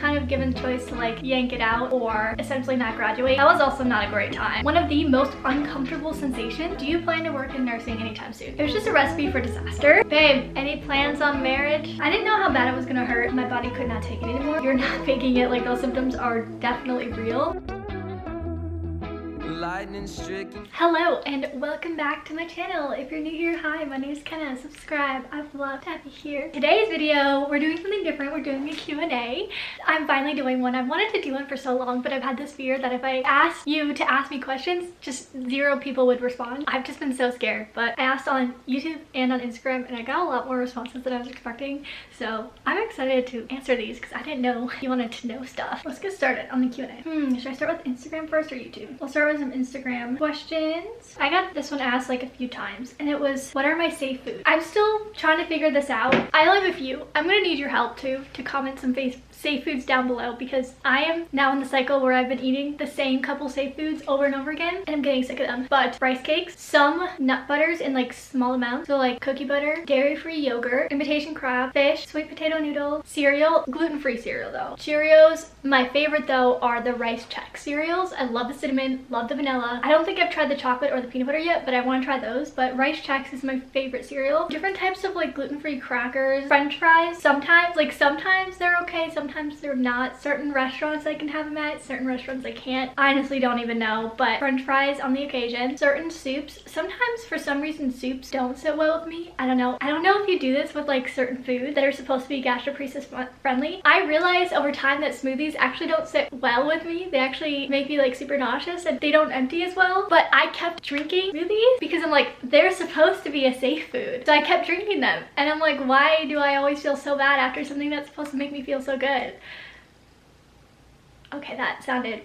kind of given the choice to like yank it out or essentially not graduate. That was also not a great time. One of the most uncomfortable sensations. Do you plan to work in nursing anytime soon? It was just a recipe for disaster. Babe, any plans on marriage? I didn't know how bad it was gonna hurt. My body could not take it anymore. You're not faking it. Like, those symptoms are definitely real. Hello and welcome back to my channel. If you're new here, hi, my name is Kenna. Subscribe. I'd love to have you here. Today's video, we're doing something different. We're doing a Q&A. I'm finally doing one. I've wanted to do one for so long, but I've had this fear that if I ask you to ask me questions, just 0 people would respond. I've just been so scared, but I asked on YouTube and on Instagram and I got a lot more responses than I was expecting. So I'm excited to answer these because I didn't know you wanted to know stuff. Let's get started on the Q&A. Should I start with Instagram first or YouTube? I'll start with some Instagram questions. I got this one asked like a few times and it was, what are my safe foods? I'm still trying to figure this out. I only have a few. I'm gonna need your help too to comment some safe foods down below because I am now in the cycle where I've been eating the same couple safe foods over and over again and I'm getting sick of them. But rice cakes, some nut butters in like small amounts, so like cookie butter, dairy-free yogurt, imitation crab, fish, sweet potato noodle, cereal, gluten-free cereal though. Cheerios, my favorite though are the rice chex cereals. I love the cinnamon, love the vanilla. I don't think I've tried the chocolate or the peanut butter yet, but I want to try those. But rice chex is my favorite cereal. Different types of like gluten-free crackers, french fries. Sometimes they're okay, sometimes they're not. Certain restaurants I can have them at, certain restaurants I can't. I honestly don't even know, but french fries on the occasion. Certain soups, sometimes for some reason soups don't sit well with me. I don't know if you do this with like certain foods that are supposed to be gastroparesis friendly. I realized over time that smoothies actually don't sit well with me. They actually make me like super nauseous and they don't empty as well. But I kept drinking smoothies because I'm like, they're supposed to be a safe food. So I kept drinking them and I'm like, why do I always feel so bad after something that's supposed to make me feel so good? Okay, that sounded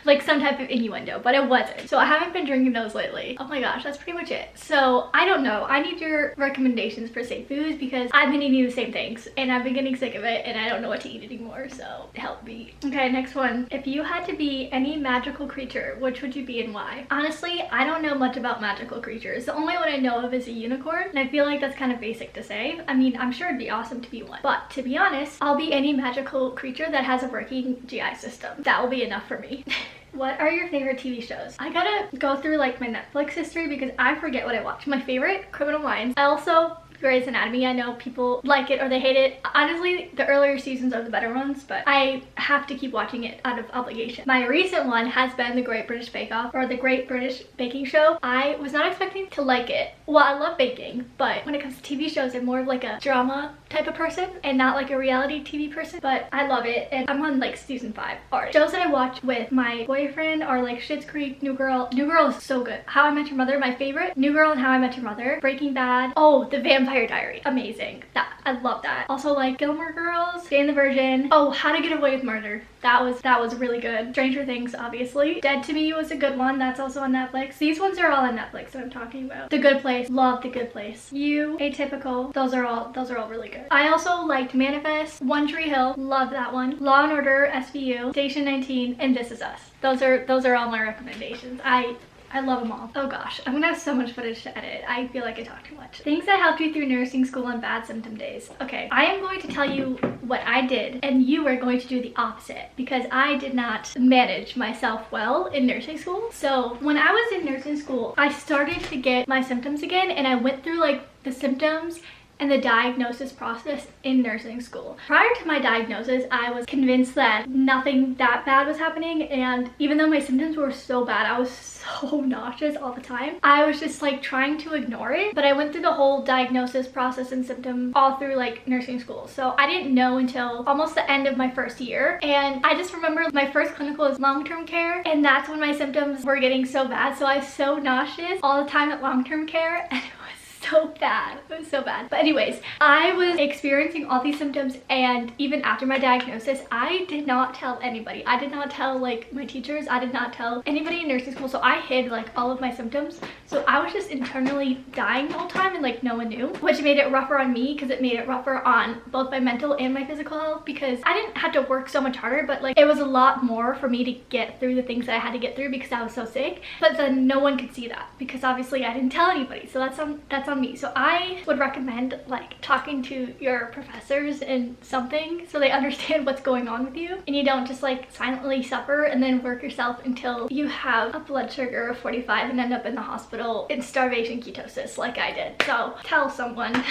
like some type of innuendo, but it wasn't. So I haven't been drinking those lately. Oh my gosh, that's pretty much it. So I don't know. I need your recommendations for safe foods because I've been eating the same things and I've been getting sick of it and I don't know what to eat anymore, so help me. Okay, next one. If you had to be any magical creature, which would you be and why? Honestly, I don't know much about magical creatures. The only one I know of is a unicorn and I feel like that's kind of basic to say. I mean, I'm sure it'd be awesome to be one, but to be honest, I'll be any magical creature that has a working GI system. That will be enough for me. What are your favorite TV shows? I gotta go through like my Netflix history because I forget what I watch. My favorite, Criminal Minds. I also Grey's Anatomy. I know people like it or they hate it. Honestly, the earlier seasons are the better ones, but I have to keep watching it out of obligation. My recent one has been the Great British Bake Off or the Great British Baking Show. I was not expecting to like it. Well, I love baking, but when it comes to TV shows, I'm more of like a drama type of person and not like a reality TV person, but I love it and I'm on like season 5 already. Shows that I watch with my boyfriend are like Schitt's Creek, New Girl. New Girl is so good. How I Met Your Mother, my favorite. New Girl and How I Met Your Mother. Breaking Bad. Oh, The Vampire Diary. Amazing. I love that. Also like Gilmore Girls, Jane the Virgin. Oh, How to Get Away with Murder. That was really good. Stranger Things, obviously. Dead to Me was a good one. That's also on Netflix. These ones are all on Netflix that I'm talking about. The Good Place. Love The Good Place. You, Atypical. Those are all really good. I also liked Manifest, One Tree Hill. Love that one. Law and Order, SVU, Station 19, and This Is Us. Those are all my recommendations. I love them all. Oh gosh, I'm gonna have so much footage to edit. I feel like I talk too much. Things that helped you through nursing school and bad symptom days. Okay, I am going to tell you what I did and you are going to do the opposite because I did not manage myself well in nursing school. So when I was in nursing school, I started to get my symptoms again and I went through like the symptoms and the diagnosis process in nursing school. Prior to my diagnosis, I was convinced that nothing that bad was happening, and even though my symptoms were so bad, I was so nauseous all the time, I was just like trying to ignore it. But I went through the whole diagnosis process and symptom all through like nursing school, so I didn't know until almost the end of my first year. And I just remember my first clinical was long-term care, and that's when my symptoms were getting so bad, so I was so nauseous all the time at long-term care and it was so bad. It was so bad. But anyways, I was experiencing all these symptoms, and even after my diagnosis, I did not tell anybody. I did not tell like my teachers. I did not tell anybody in nursing school. So I hid like all of my symptoms. So I was just internally dying the whole time and like no one knew, which made it rougher on me because it made it rougher on both my mental and my physical health because I didn't have to work so much harder, but like it was a lot more for me to get through the things that I had to get through because I was so sick. But then no one could see that because obviously I didn't tell anybody. So that's on on me. So I would recommend like talking to your professors and something so they understand what's going on with you, and you don't just like silently suffer and then work yourself until you have a blood sugar of 45 and end up in the hospital in starvation ketosis like I did. So tell someone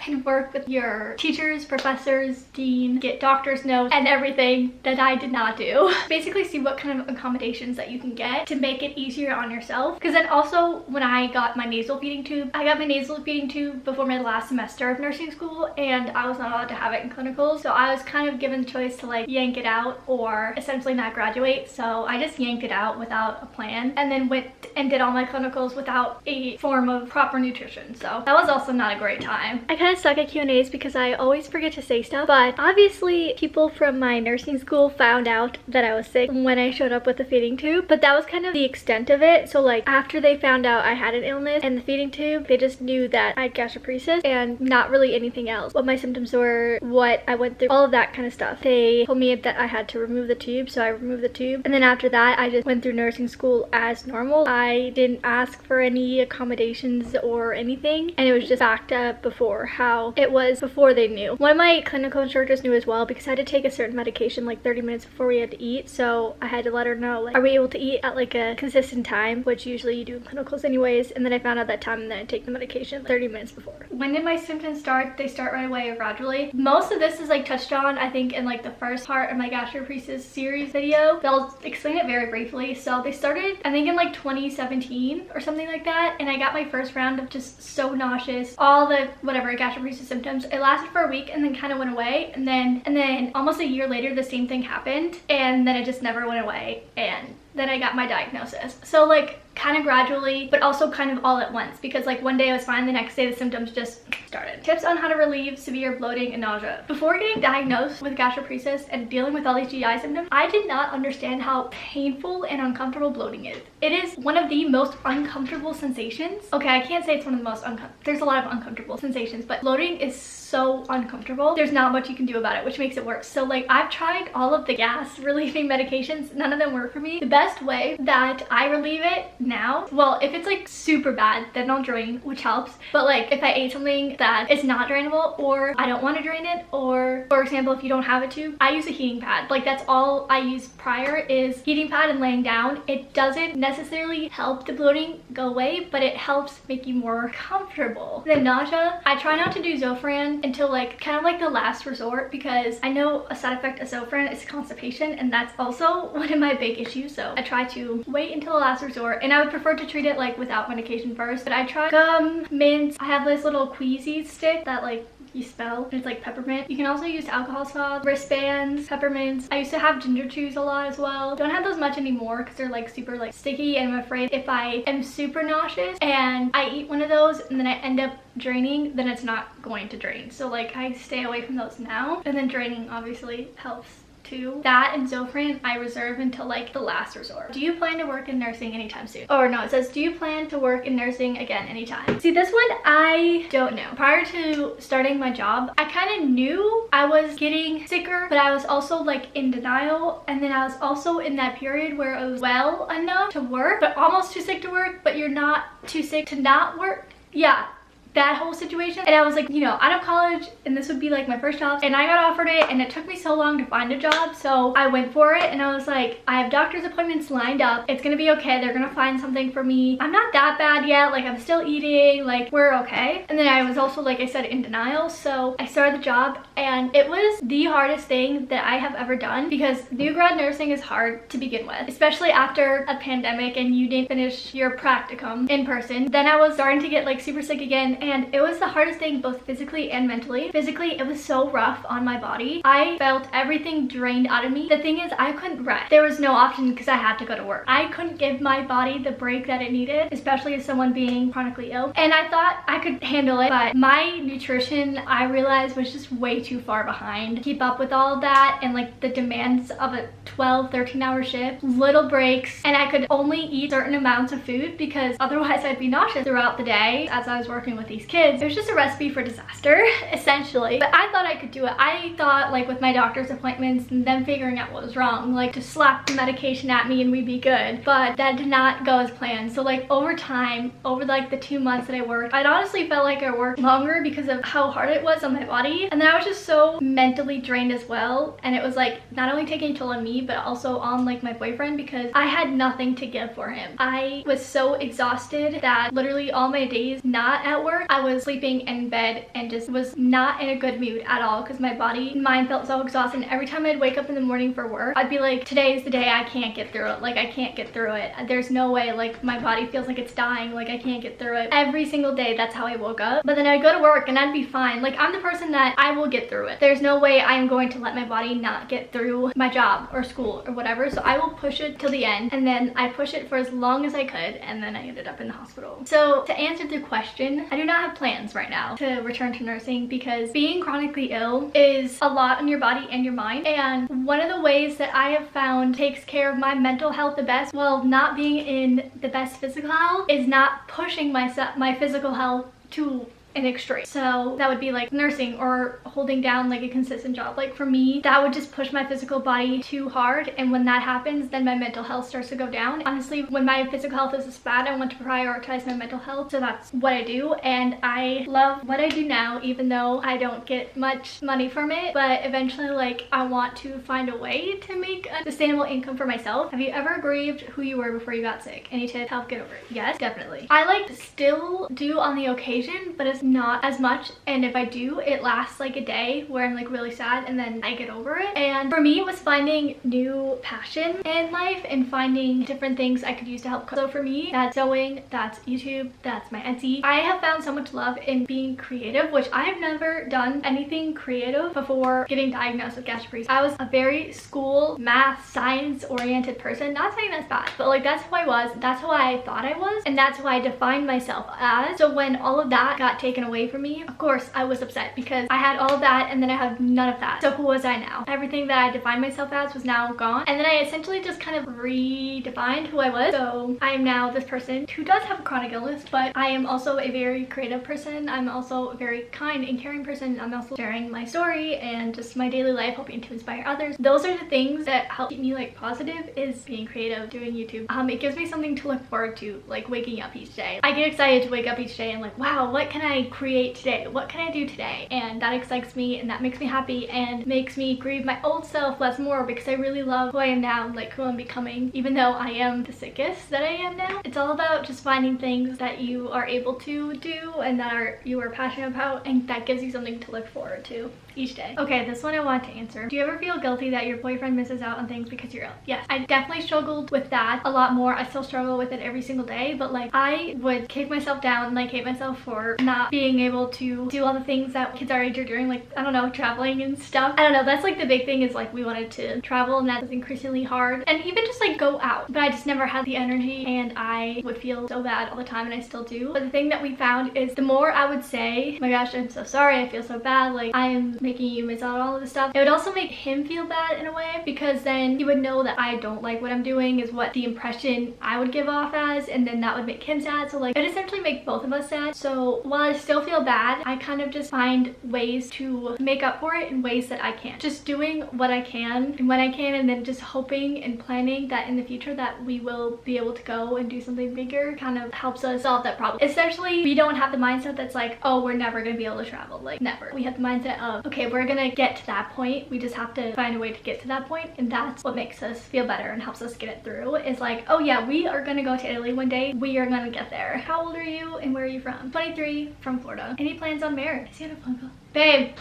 and work with your teachers, professors, dean, get doctor's notes and everything that I did not do. Basically see what kind of accommodations that you can get to make it easier on yourself. Because then also when I got my nasal feeding tube, I got my nasal feeding tube before my last semester of nursing school, and I was not allowed to have it in clinicals. So I was kind of given the choice to like yank it out or essentially not graduate. So I just yanked it out without a plan and then went and did all my clinicals without a form of proper nutrition. So that was also not a great time. I kind of suck at Q&As because I always forget to say stuff, but obviously people from my nursing school found out that I was sick when I showed up with the feeding tube, but that was kind of the extent of it. So like after they found out I had an illness and the feeding tube, they just knew that I had gastroparesis and not really anything else. What my symptoms were, what I went through, all of that kind of stuff. They told me that I had to remove the tube, so I removed the tube. And then after that, I just went through nursing school as normal. I didn't ask for any accommodations or anything, and it was just back to before how it was before they knew. One of my clinical instructors knew as well because I had to take a certain medication like 30 minutes before we had to eat, so I had to let her know, like, are we able to eat at like a consistent time, which usually you do in clinicals anyways. And then I found out that time and then I take the medication 30 minutes before. When did my symptoms start? They start right away, gradually. Most of this is like touched on, I think, in like the first part of my gastroparesis series video. They'll explain it very briefly. So they started, I think, in like 2017 or something like that, and I got my first round of just so nauseous, all the whatever gastroparesis symptoms. It lasted for a week and then kind of went away, and then almost a year later the same thing happened, and then it just never went away, and then I got my diagnosis. So like kind of gradually, but also kind of all at once, because like one day I was fine, the next day the symptoms just started. Tips on how to relieve severe bloating and nausea. Before getting diagnosed with gastroparesis and dealing with all these GI symptoms, I did not understand how painful and uncomfortable bloating is. It is one of the most uncomfortable sensations. Okay, I can't say it's one of the most there's a lot of uncomfortable sensations, but bloating is so uncomfortable. There's not much you can do about it, which makes it worse. So like I've tried all of the gas relieving medications, none of them work for me. The best way that I relieve it now, well, if it's like super bad, then I'll drain, which helps. But like if I ate something that is not drainable, or I don't want to drain it, or for example if you don't have a tube, I use a heating pad. Like that's all I use prior is heating pad and laying down. It doesn't necessarily help the bloating go away, but it helps make you more comfortable. The nausea, I try not to do Zofran until like kind of like the last resort, because I know a side effect of Zofran is constipation, and that's also one of my big issues. So I try to wait until the last resort, and I would prefer to treat it like without medication first. But I try gum, mints. I have this little queasy stick that like you smell, and it's like peppermint. You can also use alcohol swabs, wristbands, peppermints. I used to have ginger chews a lot as well. Don't have those much anymore because they're like super like sticky, and I'm afraid if I am super nauseous and I eat one of those and then I end up draining, then it's not going to drain. So like I stay away from those now, and then draining obviously helps too. That and Zofran I reserve until like the last resort. Do you plan to work in nursing anytime soon? Or no, it says, do you plan to work in nursing again anytime? See, this one I don't know. Prior to starting my job, I kind of knew I was getting sicker, but I was also like in denial. And then I was also in that period where I was well enough to work, but almost too sick to work, but you're not too sick to not work. Yeah, that whole situation. And I was like, you know, out of college, and this would be like my first job, and I got offered it, and it took me so long to find a job, so I went for it. And I was like, I have doctor's appointments lined up, it's gonna be okay, they're gonna find something for me, I'm not that bad yet, like I'm still eating, like we're okay. And then I was also, like I said, in denial, so I started the job, and it was the hardest thing that I have ever done, because new grad nursing is hard to begin with, especially after a pandemic and you didn't finish your practicum in person. Then I was starting to get like super sick again, and it was the hardest thing both physically and mentally. Physically, it was so rough on my body. I felt everything drained out of me. The thing is, I couldn't rest. There was no option because I had to go to work. I couldn't give my body the break that it needed, especially as someone being chronically ill. And I thought I could handle it, but my nutrition, I realized, was just way too far behind to keep up with all of that, and like the demands of a 12-13 hour shift, little breaks, and I could only eat certain amounts of food because otherwise I'd be nauseous throughout the day as I was working with these these kids. It was just a recipe for disaster, essentially. But I thought I could do it. I thought, like, with my doctor's appointments and them figuring out what was wrong, like, to slap the medication at me and we'd be good. But that did not go as planned. So, like, over time, over like the 2 months that I worked, I'd honestly felt like I worked longer because of how hard it was on my body. And then I was just so mentally drained as well. And it was like not only taking a toll on me, but also on like my boyfriend, because I had nothing to give for him. I was so exhausted that literally all my days not at work, I was sleeping in bed and just was not in a good mood at all, because my body and mind felt so exhausted. And every time I'd wake up in the morning for work, I'd be like, today's the day I can't get through it. Like, I can't get through it. There's no way. Like, my body feels like it's dying. Like, I can't get through it. Every single day, that's how I woke up. But then I'd go to work and I'd be fine. Like, I'm the person that I will get through it. There's no way I'm going to let my body not get through my job or school or whatever. So I will push it till the end. And then I push it for as long as I could. And then I ended up in the hospital. So to answer the question, I do not have plans right now to return to nursing, because being chronically ill is a lot on your body and your mind. And one of the ways that I have found takes care of my mental health the best, while not being in the best physical health, is not pushing my physical health to an extreme. So that would be like nursing or holding down like a consistent job. Like, for me, that would just push my physical body too hard, and when that happens, then my mental health starts to go down. Honestly, when my physical health is this bad, I want to prioritize my mental health, so that's what I do. And I love what I do now, even though I don't get much money from it. But eventually, like, I want to find a way to make a sustainable income for myself. Have you ever grieved who you were before you got sick? Any tips to help get over it? Yes, definitely. I like still do on the occasion, but it's not as much. And if I do, it lasts like a day where I'm like really sad and then I get over it. And for me, it was finding new passion in life and finding different things I could use to help. So for me, that's sewing, that's YouTube, that's my Etsy. I have found so much love in being creative, which I have never done anything creative before getting diagnosed with gastroparesis. I was a very school, math, science oriented person. Not saying that's bad, but like, that's who I was, that's who I thought I was, and that's who I defined myself as. So when all of that got taken away from me, of course I was upset, because I had all of that and then I had none of that. So who was I now? Everything that I defined myself as was now gone, and then I essentially just kind of redefined who I was. So I am now this person who does have a chronic illness, but I am also a very creative person. I'm also a very kind and caring person. I'm also sharing my story and just my daily life, hoping to inspire others. Those are the things that help keep me like positive, is being creative, doing YouTube. It gives me something to look forward to, like waking up each day. I get excited to wake up each day and like, wow, what can I create today? What can I do today? And that excites me and that makes me happy and makes me grieve my old self less more, because I really love who I am now, like who I'm becoming, even though I am the sickest that I am now. It's all about just finding things that you are able to do and that you are passionate about, and that gives you something to look forward to each day. Okay, this one I want to answer. Do you ever feel guilty that your boyfriend misses out on things because you're ill? Yes, I definitely struggled with that a lot more. I still struggle with it every single day, but like, I would kick myself down and like hate myself for not being able to do all the things that kids our age are doing, like, I don't know, traveling and stuff. I don't know, that's like the big thing, is like we wanted to travel, and that was increasingly hard, and even just like go out, but I just never had the energy, and I would feel so bad all the time, and I still do. But the thing that we found is the more I would say, oh my gosh, I'm so sorry, I feel so bad, like I am making you miss out on all of this stuff, it would also make him feel bad in a way, because then he would know that I don't like what I'm doing, is what the impression I would give off as, and then that would make him sad. So like, it essentially make both of us sad. So while I still feel bad, I kind of just find ways to make up for it in ways that I can. Just doing what I can and when I can, and then just hoping and planning that in the future that we will be able to go and do something bigger, kind of helps us solve that problem. Essentially, we don't have the mindset that's like, oh, we're never gonna be able to travel. Like, never. We have the mindset of, okay, we're gonna get to that point, we just have to find a way to get to that point, and that's what makes us feel better and helps us get it through. Is like, oh yeah, we are gonna go to Italy one day, we are gonna get there. How old are you and where are you from? 23, from Florida. Any plans on marriage? Is he on a phone call? Babe,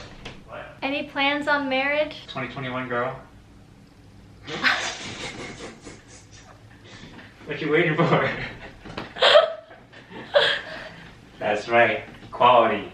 what? Any plans on marriage? 2021 girl. What you waiting for? That's right, quality.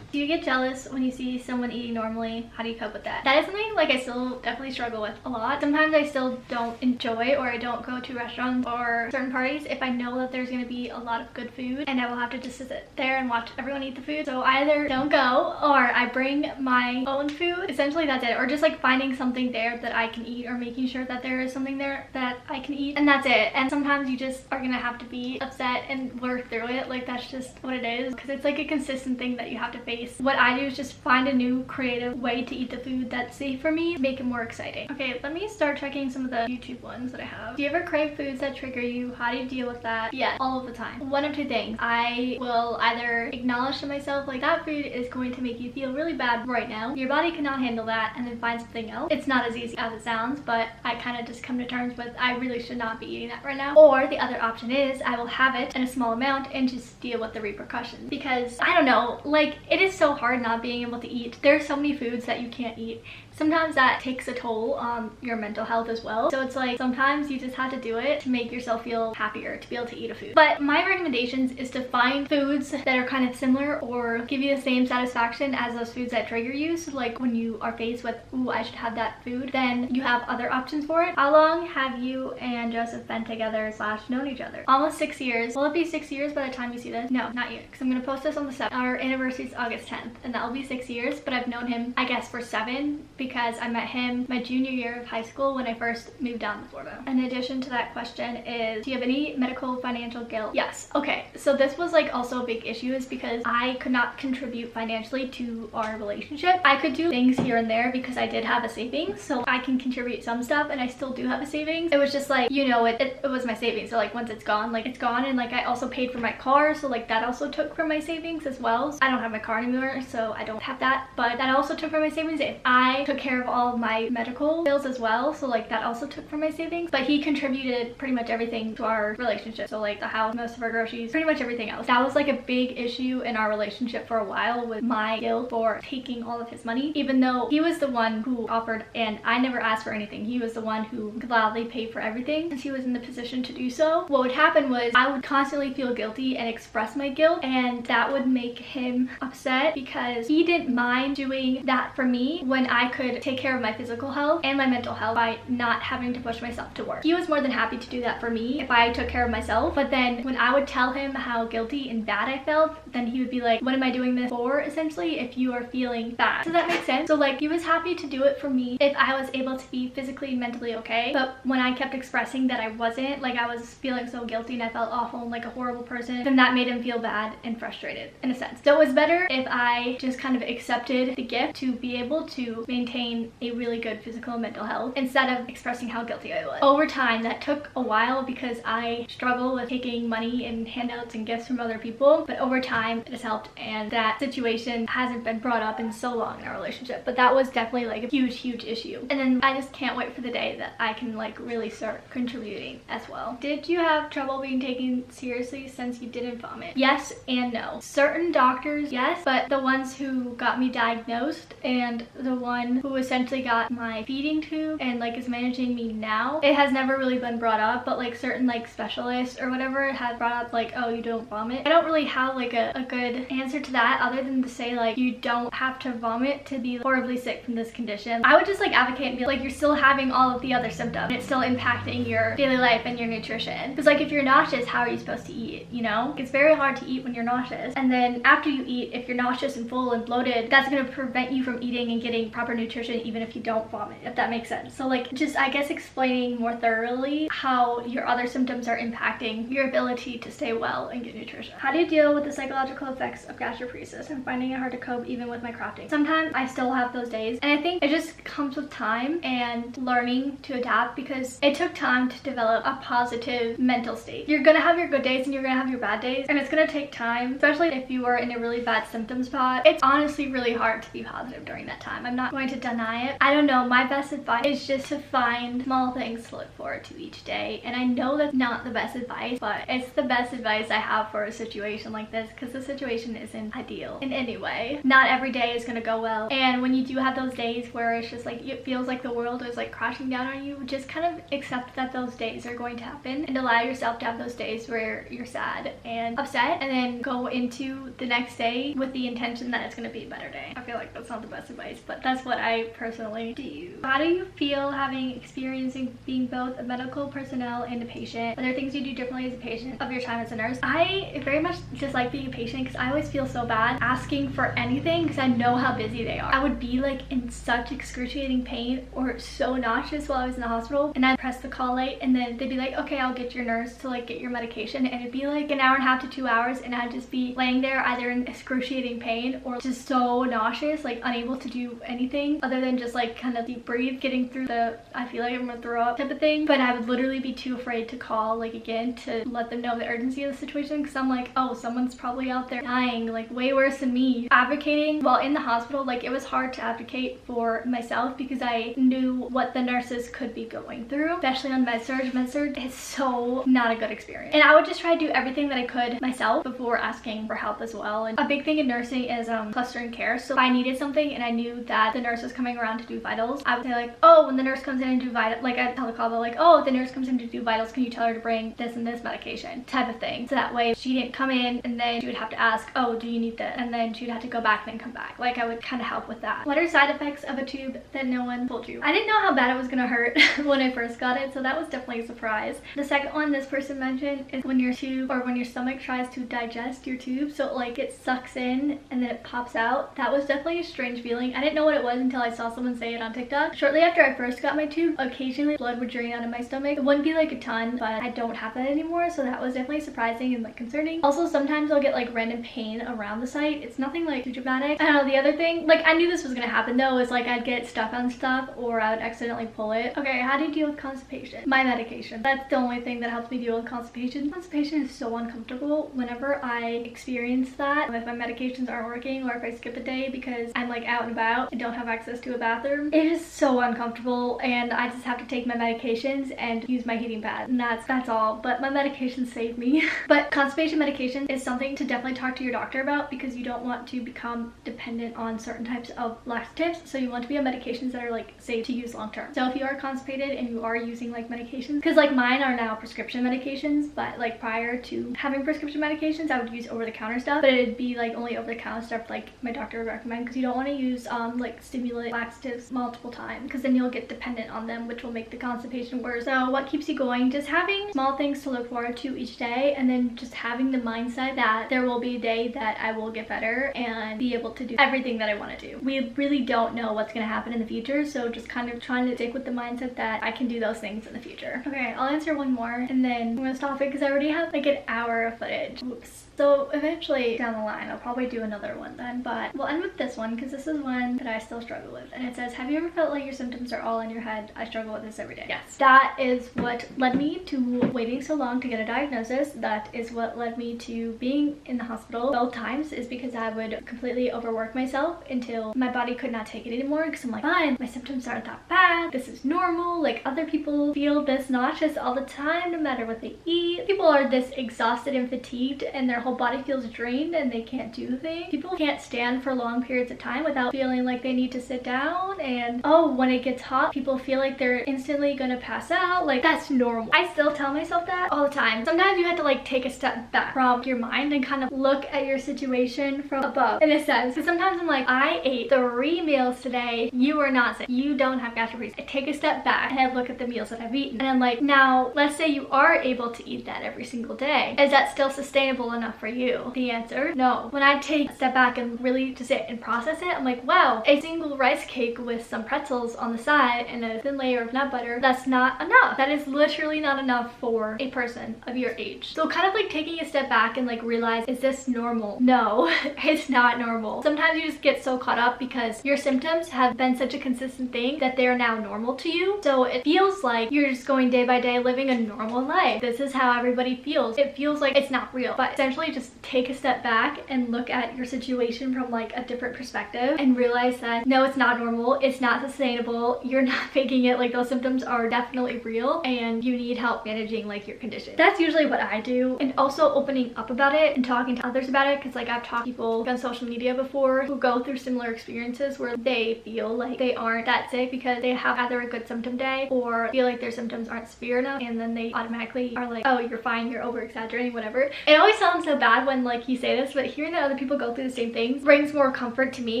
Do you get jealous when you see someone eating normally? How do you cope with that? That is something like I still definitely struggle with a lot. Sometimes I still don't enjoy, or I don't go to restaurants or certain parties if I know that there's going to be a lot of good food and I will have to just sit there and watch everyone eat the food. So I either don't go or I bring my own food. Essentially that's it. Or just like finding something there that I can eat, or making sure that there is something there that I can eat, and that's it. And sometimes you just are gonna have to be upset and work through it. Like that's just what it is, because it's like a consistent thing that you have to face. What I do is just find a new creative way to eat the food that's safe for me, make it more exciting. Okay, let me start checking some of the YouTube ones that I have. Do you ever crave foods that trigger you? How do you deal with that? Yes, all of the time. One of two things. I will either acknowledge to myself like that food is going to make you feel really bad right now, your body cannot handle that, and then find something else. It's not as easy as it sounds, but I kind of just come to terms with I really should not be eating that right now. Or the other option is I will have it in a small amount and just deal with the repercussions, because I don't know, like it is so hard not being able to eat. There's so many foods that you can't eat. Sometimes that takes a toll on your mental health as well. So it's like sometimes you just have to do it to make yourself feel happier to be able to eat a food. But my recommendations is to find foods that are kind of similar or give you the same satisfaction as those foods that trigger you. So like when you are faced with, ooh, I should have that food, then you have other options for it. How long have you and Joseph been together / known each other? Almost 6 years. Will it be 6 years by the time you see this? No, not yet, because I'm gonna post this on the 7th. Our anniversary is August 10th, and that will be 6 years, but I've known him, I guess, for 7, because I met him my junior year of high school when I first moved down to Florida. In addition to that question is, do you have any medical financial guilt? Yes. Okay, so this was like also a big issue, is because I could not contribute financially to our relationship. I could do things here and there because I did have a savings, so I can contribute some stuff, and I still do have a savings. It was just like, you know, it was my savings, so like once it's gone, like it's gone. And like I also paid for my car, so like that also took from my savings as well. So I don't have my car anymore, so I don't have that, but that also took from my savings. And I took care of all of my medical bills as well, so like that also took from my savings. But he contributed pretty much everything to our relationship, so like the house, most of our groceries, pretty much everything else. That was like a big issue in our relationship for a while, with my guilt for taking all of his money, even though he was the one who offered and I never asked for anything. He was the one who gladly paid for everything since he was in the position to do so. What would happen was I would constantly feel guilty and express my guilt, and that would make him upset because he didn't mind doing that for me when I could take care of my physical health and my mental health by not having to push myself to work. He was more than happy to do that for me if I took care of myself, but then when I would tell him how guilty and bad I felt, then he would be like, what am I doing this for, essentially, if you are feeling bad? Does that make sense? So like he was happy to do it for me if I was able to be physically and mentally okay, but when I kept expressing that I wasn't, like I was feeling so guilty and I felt awful and like a horrible person, then that made him feel bad and frustrated in a sense. So it was better if I just kind of accepted the gift to be able to maintain a really good physical and mental health instead of expressing how guilty I was. Over time, that took a while because I struggle with taking money and handouts and gifts from other people, but over time it has helped, and that situation hasn't been brought up in so long in our relationship. But that was definitely like a huge issue, and then I just can't wait for the day that I can like really start contributing as well. Did you have trouble being taken seriously since you didn't vomit? Yes and no. Certain doctors, yes, but the ones who got me diagnosed and the one who essentially got my feeding tube and like is managing me now, it has never really been brought up, but like certain like specialists or whatever have brought up like, oh, you don't vomit. I don't really have like a good answer to that other than to say like you don't have to vomit to be horribly sick from this condition. I would just like advocate and be like, you're still having all of the other symptoms, it's still impacting your daily life and your nutrition, because like if you're nauseous, how are you supposed to eat? You know, it's very hard to eat when you're nauseous, and then after you eat, if you're nauseous and full and bloated, that's going to prevent you from eating and getting proper nutrition even if you don't vomit, if that makes sense. So like just I guess explaining more thoroughly how your other symptoms are impacting your ability to stay well and get nutrition. How do you deal with the psychological effects of gastroparesis? I'm finding it hard to cope even with my crafting. Sometimes I still have those days, and I think it just comes with time and learning to adapt, because it took time to develop a positive mental state. You're gonna have your good days and you're gonna have your bad days, and it's gonna take time, especially if you are in a really bad symptom spot. It's honestly really hard to be positive during that time. I'm not going to deny it. I don't know, my best advice is just to find small things to look forward to each day, and I know that's not the best advice, but it's the best advice I have for a situation like this, because the situation isn't ideal in any way. Not every day is gonna go well, and when you do have those days where it's just like it feels like the world is like crashing down on you, just kind of accept that those days are going to happen and allow yourself to have those days where you're sad and upset, and then go into the next day with the the intention that it's going to be a better day. I feel like that's not the best advice, but that's what I personally do. How do you feel experiencing being both a medical personnel and a patient? Are there things you do differently as a patient of your time as a nurse? I very much dislike being a patient because I always feel so bad asking for anything because I know how busy they are. I would be like in such excruciating pain or so nauseous while I was in the hospital, and I'd press the call light and then they'd be like, okay, I'll get your nurse to like get your medication, and it'd be like an hour and a half to 2 hours, and I'd just be laying there either in excruciating pain or just so nauseous, like unable to do anything other than just like kind of deep breathe, getting through the I feel like I'm gonna throw up type of thing. But I would literally be too afraid to call like again to let them know the urgency of the situation, because I'm like, oh, someone's probably out there dying like way worse than me. Advocating while in the hospital, like it was hard to advocate for myself because I knew what the nurses could be going through, especially on med-surg. Med-surg is so not a good experience, and I would just try to do everything that I could myself before asking for help as well. And a big thing in nursing is clustering care. So if I needed something and I knew that the nurse was coming around to do vitals, I would say like, oh, when the nurse comes in and do vitals, like I'd tell the call, like, oh, the nurse comes in to do vitals, can you tell her to bring this and this medication type of thing. So that way she didn't come in and then she would have to ask, oh, do you need this, and then she'd have to go back and then come back. Like I would kind of help with that. What are side effects of a tube that no one told you? I didn't know how bad it was gonna hurt when I first got it, so that was definitely a surprise. The second one this person mentioned is when your tube or when your stomach tries to digest your tube, so like it sucks in and then it pops out. That was definitely a strange feeling. I didn't know what it was until I saw someone say it on TikTok. Shortly after I first got my tube, occasionally blood would drain out of my stomach. It wouldn't be like a ton, but I don't have that anymore, so that was definitely surprising and like concerning. Also, sometimes I'll get like random pain around the site. It's nothing like too dramatic. I don't know, the other thing, like I knew this was gonna happen though, is like I'd get stuck on stuff or I would accidentally pull it. Okay, how do you deal with constipation? My medication. That's the only thing that helps me deal with constipation. Constipation is so uncomfortable whenever I experience that. If my medications aren't working or if I skip a day because I'm like out and about and don't have access to a bathroom, it is so uncomfortable, and I just have to take my medications and use my heating pad, and that's all. But my medications save me. But constipation medication is something to definitely talk to your doctor about, because you don't want to become dependent on certain types of laxatives. So you want to be on medications that are like safe to use long term. So if you are constipated and you are using like medications, because like mine are now prescription medications, but like prior to having prescription medications I would use over-the-counter stuff, but it'd be like only over-the-counter stuff like my doctor would recommend, because you don't want to use like stimulant laxatives multiple times, because then you'll get dependent on them, which will make the constipation worse. So what keeps you going? Just having small things to look forward to each day, and then just having the mindset that there will be a day that I will get better and be able to do everything that I want to do. We really don't know what's going to happen in the future, so just kind of trying to stick with the mindset that I can do those things in the future. Okay, I'll answer one more and then I'm gonna stop it because I already have like an hour of footage. Oops. So eventually down the line I'll probably do another one then, but we'll end with this one because this is one that I still struggle with, and it says, have you ever felt like your symptoms are all in your head? I struggle with this every day. Yes, that is what led me to waiting so long to get a diagnosis. That is what led me to being in the hospital both times, is because I would completely overwork myself until my body could not take it anymore, because I'm like, fine, my symptoms aren't that bad, this is normal, like other people feel this nauseous all the time no matter what they eat. People are this exhausted and fatigued and their whole body feels drained and they can't do things. People can't stand for long periods of time without feeling like they need to sit down, and oh, when it gets hot people feel like they're instantly gonna pass out. Like that's normal. I still tell myself that all the time. Sometimes you have to like take a step back from your mind and kind of look at your situation from above, in a sense, because sometimes I'm like, I ate 3 meals today, you are not sick, you don't have gastroparesis. I take a step back and I look at the meals that I've eaten, and I'm like, now let's say you are able to eat that every single day, is that still sustainable enough for you? The answer, no. When I take a step back and really just sit and process it, I'm like, wow, a single rice cake with some pretzels on the side and a thin layer of nut butter, that's not enough. That is literally not enough for a person of your age. So kind of like taking a step back and like realize, is this normal? No, it's not normal. Sometimes you just get so caught up because your symptoms have been such a consistent thing that they're now normal to you. So it feels like you're just going day by day living a normal life. This is how everybody feels. It feels like it's not real. But essentially just take a step back and look at your situation from like a different perspective and realize that no, it's not normal, it's not sustainable, you're not faking it, like those symptoms are definitely real and you need help managing like your condition. That's usually what I do, and also opening up about it and talking to others about it, because like I've talked to people on social media before who go through similar experiences where they feel like they aren't that sick because they have either a good symptom day or feel like their symptoms aren't severe enough, and then they automatically are like, oh, you're fine, you're over exaggerating, whatever. It always sounds so bad when like you say this, but hearing that other people people go through the same things brings more comfort to me,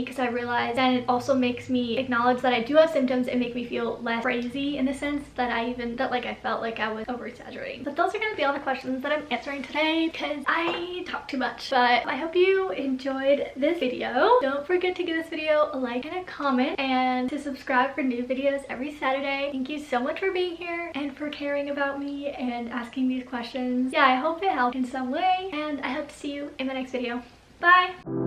because I realize that it also makes me acknowledge that I do have symptoms and make me feel less crazy, in the sense that I felt like I was over exaggerating. But those are going to be all the questions that I'm answering today, because I talk too much. But I hope you enjoyed this video. Don't forget to give this video a like and a comment, and to subscribe for new videos every Saturday. Thank you so much for being here and for caring about me and asking these questions. Yeah, I hope it helped in some way, and I hope to see you in the next video. Bye!